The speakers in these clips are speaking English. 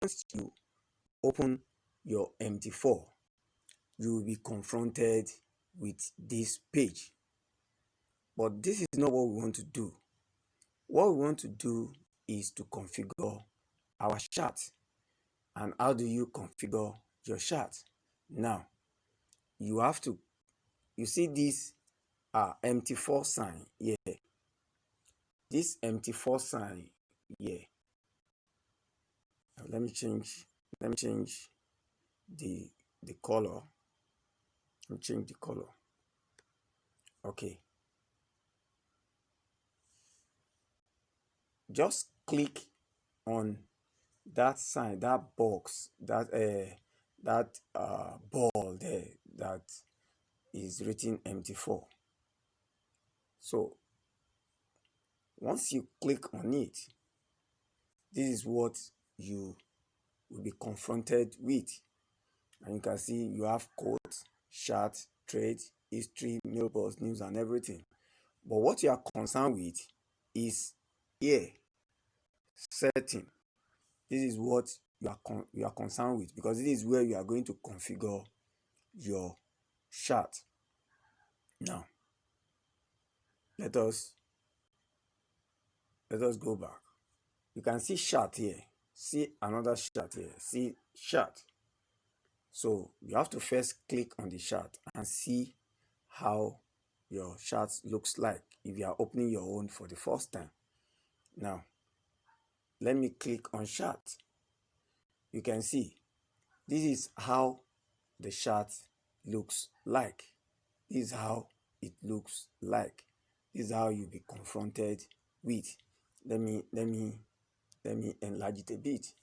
once you open your MT4, you will be confronted with this page. But this is not what we want to do. What we want to do is to configure our chart. And how do you configure your chart? Now, you have to, you see this MT4 sign here. This MT4 sign here. Let me change the color. Let me change the color. Okay. Just click on that sign, that box, that ball there that is written MT4. So once you click on it, this is what you will be confronted with. And you can see you have quotes, charts, trades, history, mailbox, news, and everything. But what you are concerned with is here, setting. This is what you are concerned with, because this is where you are going to configure your chart. Now, let us go back. You can see chart here. See another chart here. See chart. So you have to first click on the chart and see how your chart looks like if you are opening your own for the first time. Now, let me click on chart. You can see this is how the chart looks like. This is how it looks like. This is how you'll be confronted with. Let me enlarge it a bit.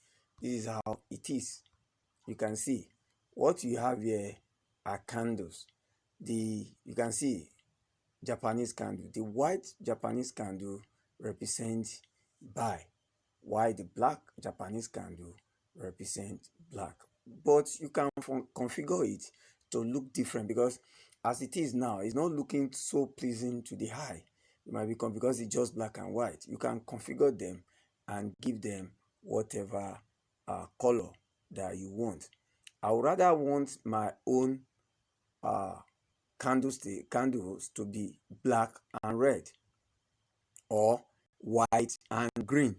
This is how it is. You can see what you have here are candles. You can see Japanese candle. The white Japanese candle represents buy, while the black Japanese candle represents black. But you can configure it to look different, because as it is now, it's not looking so pleasing to the eye. It might become because it's just black and white. You can configure them and give them whatever color that you want. I would rather want my own candles to be black and red, or white and green.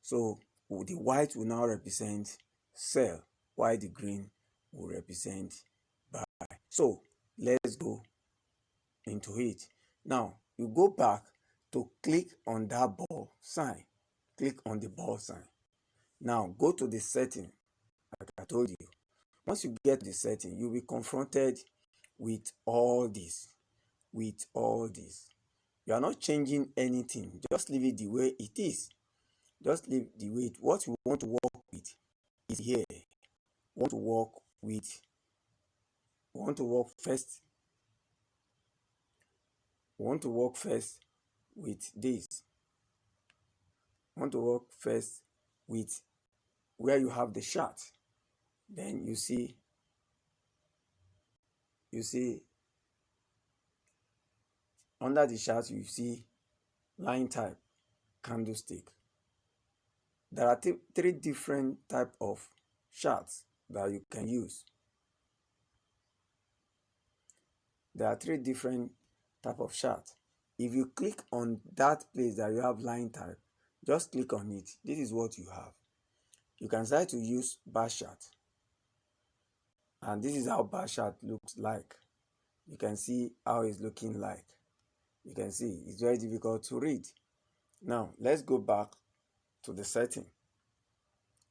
So the white will now represent sell, while the green will represent buy. So let's go into it. Now you go back to click on that ball sign. Click on the ball sign. Now go to the setting, like I told you. Once you get the setting, you'll be confronted with all this. You are not changing anything. Just leave it the way it is. Just leave the way it. What you want to work with is here. Want to work first with this. Want to work first with where you have the chart. Then you see under the chart, you see line type, candlestick. There are three different type of charts that you can use. There are three different type of charts. If you click on that place that you have line type, just click on it. This is what you have. You can start to use bar chart. And this is how bar chart looks like. You can see how it's looking like. You can see it's very difficult to read. Now, let's go back to the setting.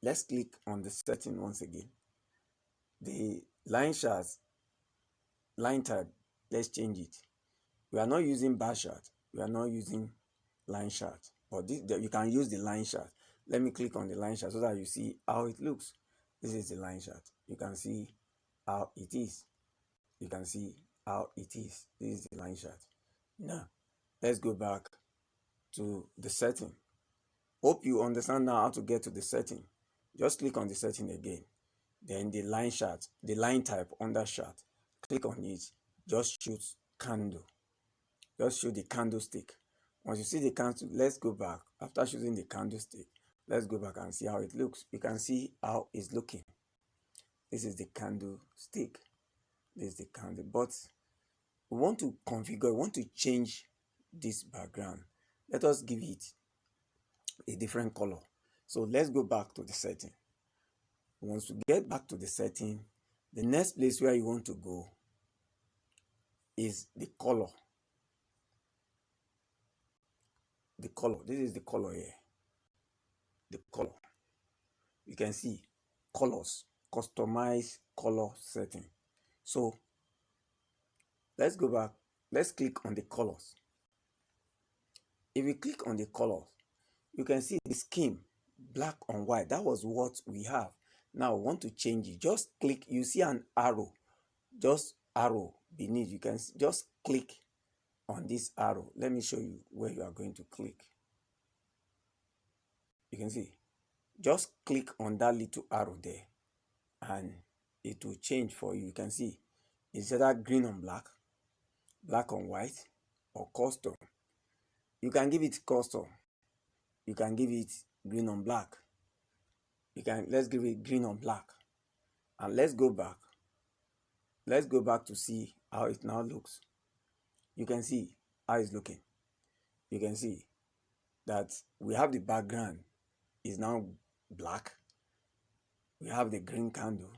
Let's click on the setting once again. The line charts, line type, let's change it. We are not using bar chart. We are not using line chart. But you can use the line chart. Let me click on the line chart so that you see how it looks. This is the line chart. You can see how it is. You can see how it is. This is the line chart. Now, let's go back to the setting. Hope you understand now how to get to the setting. Just click on the setting again. Then the line chart, the line type under chart. Click on it. Just choose candle. Just show the candlestick. Once you see the candle, let's go back. After choosing the candlestick, Let's go back and see how it looks. You can see how it's looking. This is the candlestick. This is the candle. But we want to configure, we want to change this background. Let us give it a different color. So let's go back to the setting. Once you get back to the setting, the next place where you want to go is the color. The color. This is the color here. The color. You can see colors, customize color setting. So let's go back. Let's click on the colors. If you click on the colors, you can see the scheme, black on white. That was what we have. Now we want to change it. Just click. You see an arrow, just arrow beneath. You can just click on this arrow. Let me show you where you are going to click. You can see, just click on that little arrow there and it will change for you. You can see it's either green on black, black on white, or custom. You can give it custom. You can give it green on black. Let's give it green on black. And let's go back. Let's go back to see how it now looks. You can see how it's looking. You can see that we have the background is now black. We have the green candle.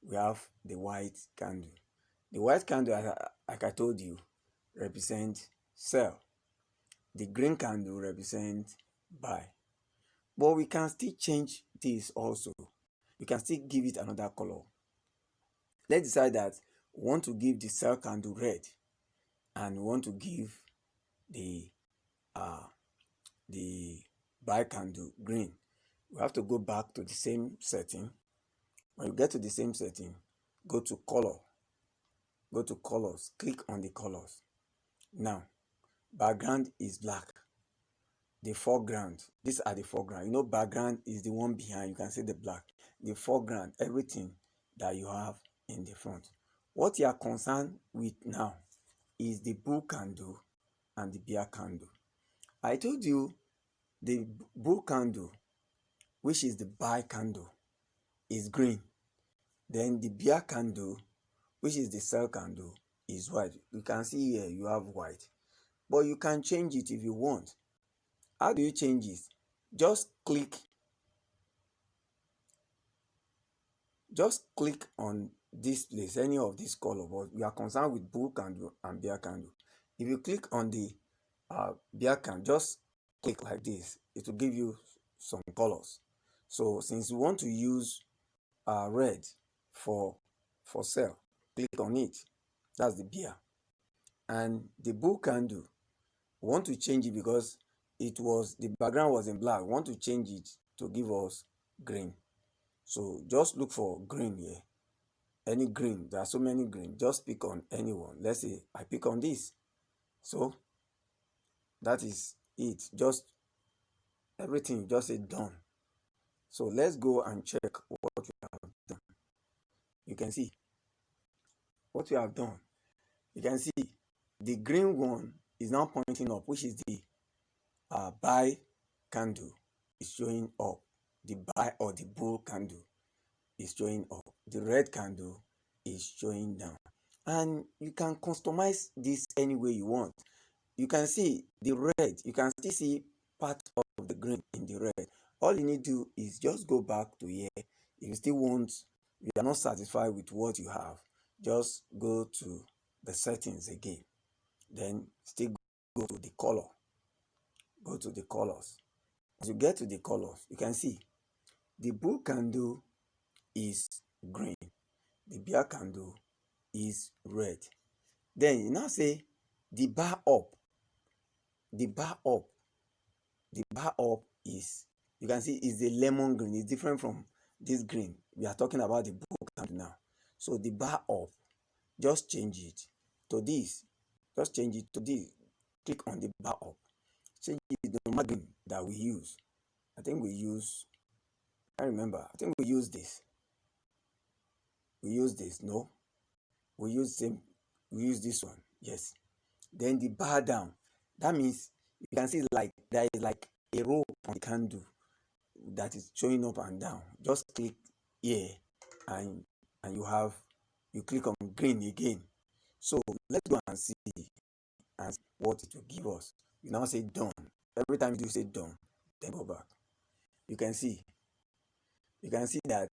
We have the white candle. The white candle, like I told you, represents sell. The green candle represents buy. But we can still change this also. We can still give it another color. Let's decide that we want to give the sell candle red and we want to give the buy candle green. We have to go back to the same setting. When you get to the same setting, go to color. Go to colors. Click on the colors. Now, background is black. The foreground, these are the foreground. You know, background is the one behind. You can see the black. The foreground, everything that you have in the front. What you are concerned with now is the bull candle and the bear candle. I told you the bull candle, which is the buy candle, is green. Then the bear candle, which is the sell candle, is white. You can see here you have white. But you can change it if you want. How do you change it? Just click on this place, any of this color, but we are concerned with bull candle and bear candle. If you click on the bear candle, just click like this. It will give you some colors. So since you want to use red for sell, click on it. That's the bear. And the bull candle, we want to change it because the background was in black. We want to change it to give us green. So just look for green here. Any green. There are so many green. Just pick on anyone. Let's say I pick on this. So that is it. Just everything. Just say done. So let's go and check what we have done. You can see what we have done. You can see the green one is now pointing up, which is the buy candle is showing up. The buy or the bull candle is showing up. The red candle is showing down. And you can customize this any way you want. You can see the red. You can still see part of the green in the red. All you need to do is just go back to here. If you still want, you are not satisfied with what you have, just go to the settings again. Then still go to the color. Go to the colors. As you get to the colors, you can see the bull candle is green. The bear candle is red. Then you now say the bar up. The bar up. The bar up is, you can see, is the lemon green. It's different from this green. We are talking about the bull candle now. So the bar up, just change it to this. Just change it to this. Click on the bar up. Change it to the normal green that we use. I think we use, I remember, I think we use this. We use this, no? We use this one, yes. Then the bar down. That means you can see like there is like a rope on the candle. that is showing up and down. Just click here and you click on green again. So let's go and see and what it will give us. You now say done. Every time you say done, then go back. You can see that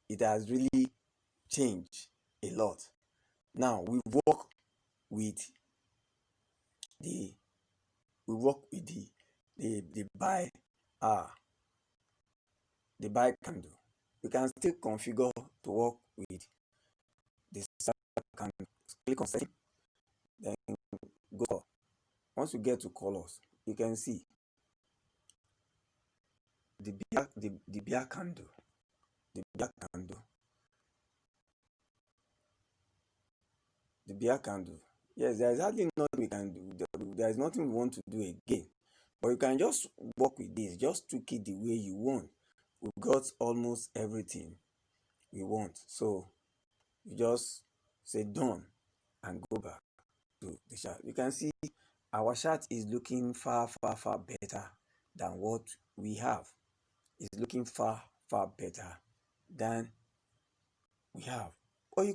it has really changed a lot. Now we work with the buy the buy candle. You can still configure to work with the sell candle. Click on setting, then go. Once you get to colors, you can see the bear candle. The bear candle. The bear candle. Yes, there is hardly nothing we can do. There is nothing we want to do again. But you can just work with this. Just tweak it the way you want. We've got almost everything we want. So you just say done and go back to the chart. You can see our chart is looking far better than what we have. It's looking far better than we have.